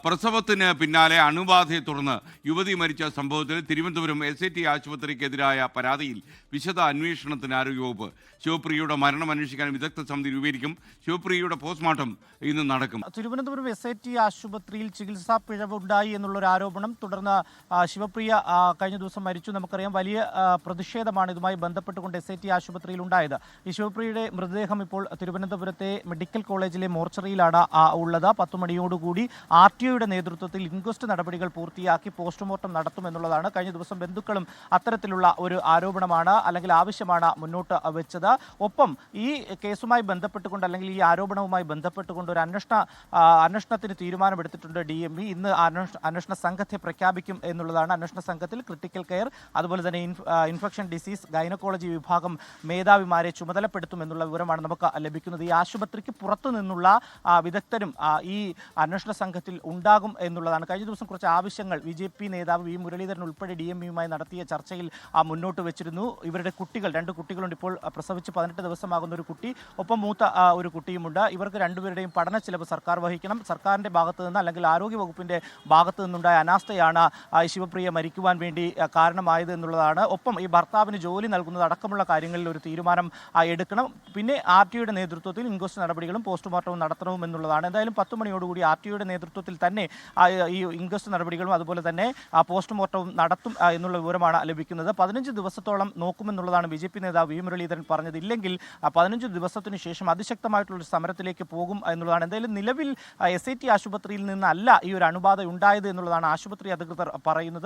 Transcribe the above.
പ്രസവത്തിന് പിന്നാലെ അണുബാധയെ തുടർന്ന് യുവതി മരിച്ച സംഭവത്തിൽ തിരുവനന്തപുരം SIT ആശുപത്രിക്കെതിരായ പരാതിയിൽ വിശദ അന്വേഷണത്തിന് ആരോഗ്യവകുപ്പ്. ശിവപ്രിയയുടെ മരണം അന്വേഷിക്കാൻ വിദഗ്ധ സമിതി രൂപീകരിക്കും. ശിവപ്രിയയുടെ പോസ്റ്റ്മോർട്ടം ഇന്ന് നടക്കും. തിരുവനന്തപുരം SIT ആശുപത്രിയിൽ ചികിത്സാ പിഴവുണ്ടായി എന്നുള്ളൊരു ആരോപണം തുടർന്ന് ശിവപ്രിയ കഴിഞ്ഞ ദിവസം മരിച്ചു. നമുക്കറിയാം, വലിയ പ്രതിഷേധമാണ് ഇതുമായി ബന്ധപ്പെട്ടുകൊണ്ട് SIT ആശുപത്രിയിൽ ഉണ്ടായത്. ഈ ശിവപ്രിയയുടെ മൃതദേഹം ഇപ്പോൾ തിരുവനന്തപുരത്തെ മെഡിക്കൽ കോളേജിലെ മോർച്ചറിയിലാണ് ഉള്ളത്. 10 മണിയോടുകൂടി RTOയുടെ നേതൃത്വത്തിൽ ഇൻക്വസ്റ്റ് നടപടികൾ പൂർത്തിയാക്കി പോസ്റ്റ്മോർട്ടം നടത്തുമെന്നുള്ളതാണ്. കഴിഞ്ഞ ദിവസം ബന്ധുക്കളും അത്തരത്തിലുള്ള ഒരു ആരോപണമാണ് അല്ലെങ്കിൽ ആവശ്യമാണ് മുന്നോട്ട് വെച്ചത്. ഒപ്പം ഈ കേസുമായി ബന്ധപ്പെട്ടുകൊണ്ട് അല്ലെങ്കിൽ ഈ ആരോപണവുമായി ബന്ധപ്പെട്ടുകൊണ്ട് ഒരു അന്വേഷണത്തിന് തീരുമാനമെടുത്തിട്ടുണ്ട് DME. ഇന്ന് അന്വേഷണ സംഘത്തെ പ്രഖ്യാപിക്കും എന്നുള്ളതാണ്. അന്വേഷണ സംഘത്തിൽ ക്രിട്ടിക്കൽ കെയർ, അതുപോലെ തന്നെ ഇൻഫെക്ഷൻ ഡിസീസ്, ഗൈനക്കോളജി വിഭാഗം മേധാവിമാരെ ചുമതലപ്പെടുത്തും എന്നുള്ള വിവരമാണ് നമുക്ക് ലഭിക്കുന്നത്. ഈ ആശുപത്രിക്ക് പുറത്തു നിന്നുള്ള വിദഗ്ധരും ഈ അന്വേഷണ സംഘത്തിൽ ഉണ്ടാകും എന്നുള്ളതാണ്. കഴിഞ്ഞ ദിവസം കുറച്ച് ആവശ്യങ്ങൾ BJP നേതാവ് V. മുരളീധരൻ ഉൾപ്പെടെ DMEയുമായി നടത്തിയ ചർച്ചയിൽ മുന്നോട്ട് വെച്ചിരുന്നു. ഇവരുടെ കുട്ടികൾ, 2 കുട്ടികളുണ്ട്. ഇപ്പോൾ പ്രസവിച്ച് 18 ദിവസമാകുന്ന ഒരു കുട്ടി, ഒപ്പം മൂത്ത ഒരു കുട്ടിയുമുണ്ട്. ഇവർക്ക് രണ്ടുപേരുടെയും പഠന ചിലവ് സർക്കാർ വഹിക്കണം. സർക്കാരിൻ്റെ ഭാഗത്തു നിന്ന് അല്ലെങ്കിൽ ആരോഗ്യവകുപ്പിൻ്റെ ഭാഗത്തു നിന്നുണ്ടായ അനാസ്ഥയാണ് ശിവപ്രിയ മരിക്കുവാൻ വേണ്ടി കാരണമായത് എന്നുള്ളതാണ്. ഒപ്പം ഈ ഭർത്താവിന് ജോലി നൽകുന്നത് അടക്കമുള്ള കാര്യങ്ങളിൽ ഒരു തീരുമാനം എടുക്കണം. പിന്നെ RTOയുടെ നേതൃത്വത്തിൽ ഇൻക്വസ്റ്റ് നടപടികളും പോസ്റ്റ്മോർട്ടവും നടത്തണമെന്നുള്ളതാണ്. എന്തായാലും 10 മണിയോടുകൂടി RTOയുടെ നേതൃത്വത്തിൽ തന്നെ ഈ ഇൻക്വസ്റ്റ് നടപടികളും അതുപോലെ തന്നെ പോസ്റ്റ്മോർട്ടവും നടത്തും എന്നുള്ള വിവരമാണ് ലഭിക്കുന്നത്. 15 ദിവസത്തോളം നോക്കുമെന്നുള്ളതാണ് BJP നേതാവ് V. മുരളീധരൻ പറഞ്ഞത്. ഇല്ലെങ്കിൽ 15 ദിവസത്തിനു ശേഷം അതിശക്തമായിട്ടുള്ളൊരു സമരത്തിലേക്ക് പോകും എന്നുള്ളതാണ്. എന്തായാലും നിലവിൽ SIT ആശുപത്രിയിൽ നിന്നല്ല ഈ ഒരു അണുബാധ ഉണ്ടായത് എന്നുള്ളതാണ് ആശുപത്രി അധികൃതർ പറയുന്നത്.